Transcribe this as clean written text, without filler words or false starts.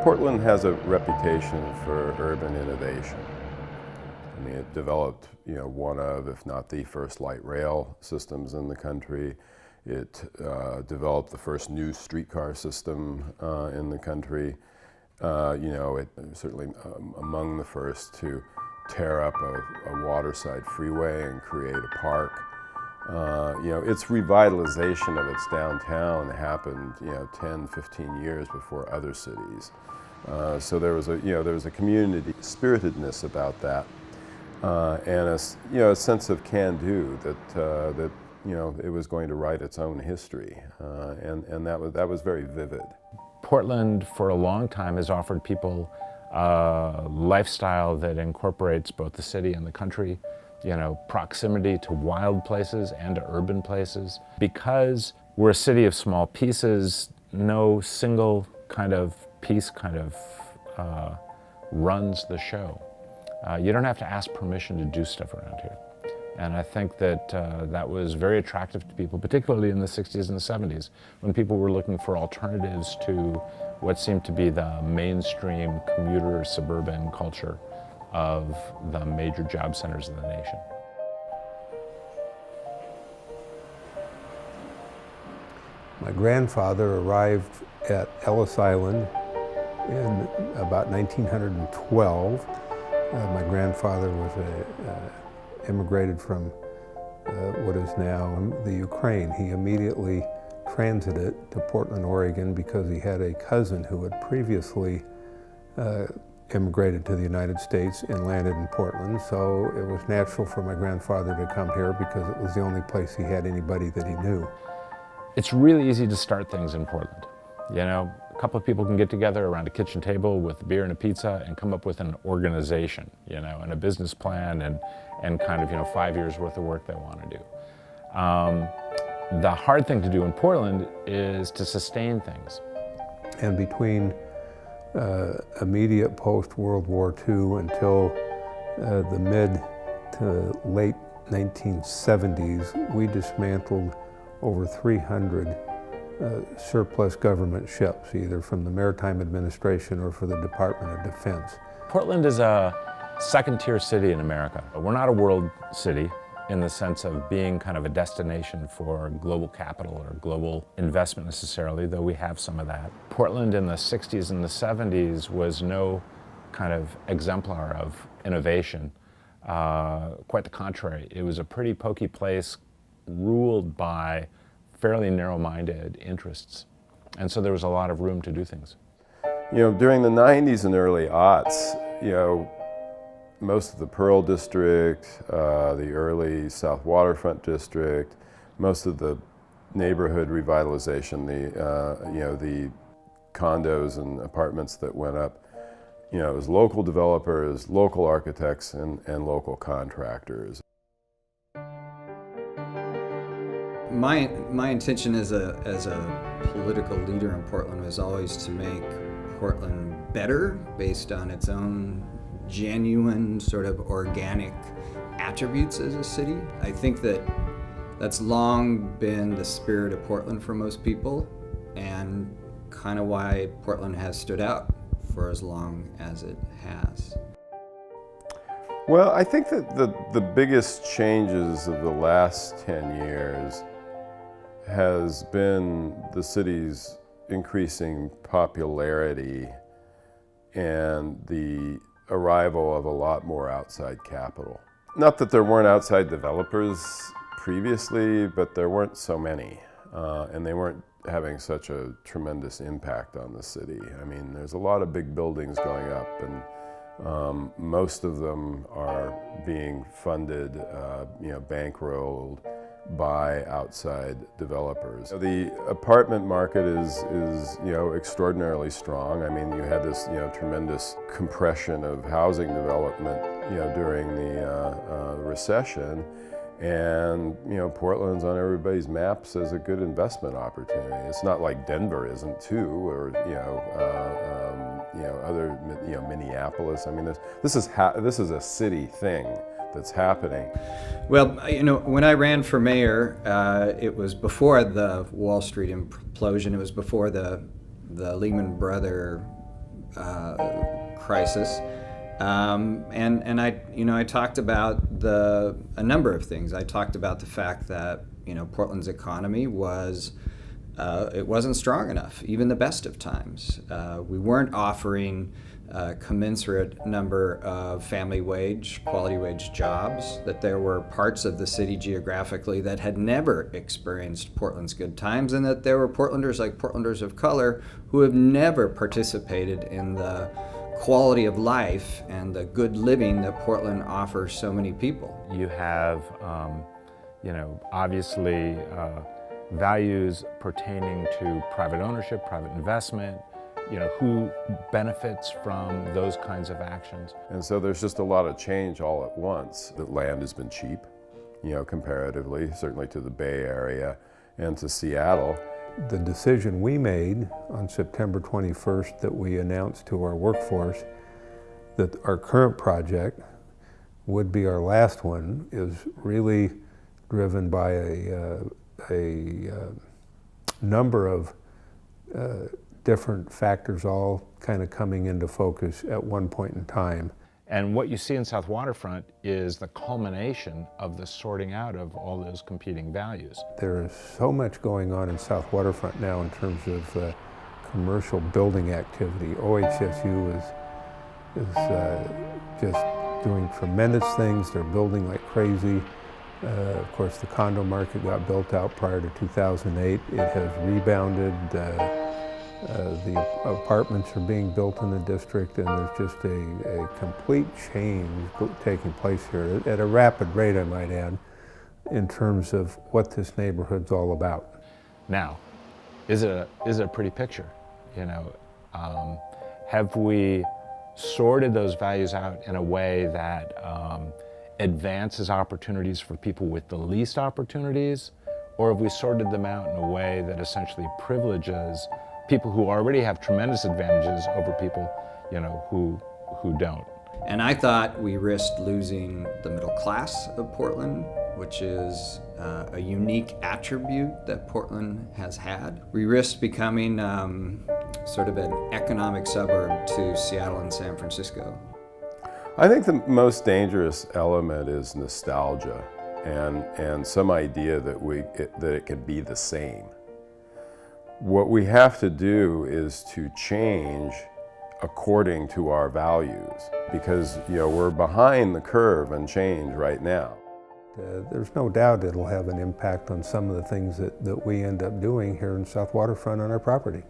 Portland has a reputation for urban innovation. I mean, it developed, one of, if not the first light rail systems in the country. It developed the first new streetcar system in the country. It certainly among the first to tear up a waterside freeway and create a park. Its revitalization of its downtown happened, 10, 15 years before other cities. So there was a community spiritedness about that, and a sense of can-do that it was going to write its own history, and that was very vivid. Portland, for a long time, has offered people a lifestyle that incorporates both the city and the country. Proximity to wild places and to urban places. Because we're a city of small pieces, no single kind of piece runs the show. You don't have to ask permission to do stuff around here. And I think that that was very attractive to people, particularly in the 60s and the 70s, when people were looking for alternatives to what seemed to be the mainstream commuter suburban culture of the major job centers of the nation. My grandfather arrived at Ellis Island in about 1912. My grandfather was immigrated from what is now the Ukraine. He immediately transited to Portland, Oregon, because he had a cousin who had previously immigrated to the United States and landed in Portland, so it was natural for my grandfather to come here because it was the only place he had anybody that he knew. It's really easy to start things in Portland. A couple of people can get together around a kitchen table with beer and a pizza and come up with an organization, and a business plan and kind of, 5 years worth of work they want to do. The hard thing to do in Portland is to sustain things. And between immediate post-World War II until the mid to late 1970s, we dismantled over 300 surplus government ships, either from the Maritime Administration or for the Department of Defense. Portland is a second-tier city in America. We're not a world city in the sense of being kind of a destination for global capital or global investment necessarily, though we have some of that. Portland in the 60s and the 70s was no kind of exemplar of innovation. Quite the contrary. It was a pretty pokey place ruled by fairly narrow-minded interests. And so there was a lot of room to do things. During the 90s and early aughts, most of the Pearl District, the early South Waterfront District, most of the neighborhood revitalization, the condos and apartments that went up, it was local developers, local architects, and local contractors. My intention as a political leader in Portland was always to make Portland better based on its own genuine, sort of organic attributes as a city. I think that's long been the spirit of Portland for most people, and kind of why Portland has stood out for as long as it has. Well, I think that the biggest changes of the last 10 years has been the city's increasing popularity and the arrival of a lot more outside capital. Not that there weren't outside developers previously, but there weren't so many, and they weren't having such a tremendous impact on the city. I mean, there's a lot of big buildings going up, and most of them are being funded, bankrolled by outside developers. The apartment market is extraordinarily strong. I mean, you had this tremendous compression of housing development during the recession, and Portland's on everybody's maps as a good investment opportunity. It's not like Denver isn't too, or other Minneapolis. I mean, this is a city thing that's happening. Well, when I ran for mayor, it was before the Wall Street implosion. It was before the Lehman Brothers crisis. And I talked about a number of things. I talked about the fact that Portland's economy it wasn't strong enough, even the best of times. We weren't offering a commensurate number of family wage, quality wage jobs, that there were parts of the city geographically that had never experienced Portland's good times, and that there were Portlanders like Portlanders of color who have never participated in the quality of life and the good living that Portland offers so many people. You have, obviously values pertaining to private ownership, private investment, who benefits from those kinds of actions. And so there's just a lot of change all at once. The land has been cheap, comparatively, certainly to the Bay Area and to Seattle. The decision we made on September 21st that we announced to our workforce that our current project would be our last one is really driven by a number of different factors all kind of coming into focus at one point in time. And what you see in South Waterfront is the culmination of the sorting out of all those competing values. There is so much going on in South Waterfront now in terms of commercial building activity. OHSU is just doing tremendous things. They're building like crazy. Of course, the condo market got built out prior to 2008. It has rebounded. The apartments are being built in the district, and there's just a complete change taking place here at a rapid rate, I might add, in terms of what this neighborhood's all about. Now, is it a pretty picture? Have we sorted those values out in a way that advances opportunities for people with the least opportunities, or have we sorted them out in a way that essentially privileges people who already have tremendous advantages over people, who don't? And I thought we risked losing the middle class of Portland, which is a unique attribute that Portland has had. We risked becoming sort of an economic suburb to Seattle and San Francisco. I think the most dangerous element is nostalgia and some idea that it can be the same. What we have to do is to change according to our values, because we're behind the curve on change right now. There's no doubt it'll have an impact on some of the things that we end up doing here in South Waterfront on our property.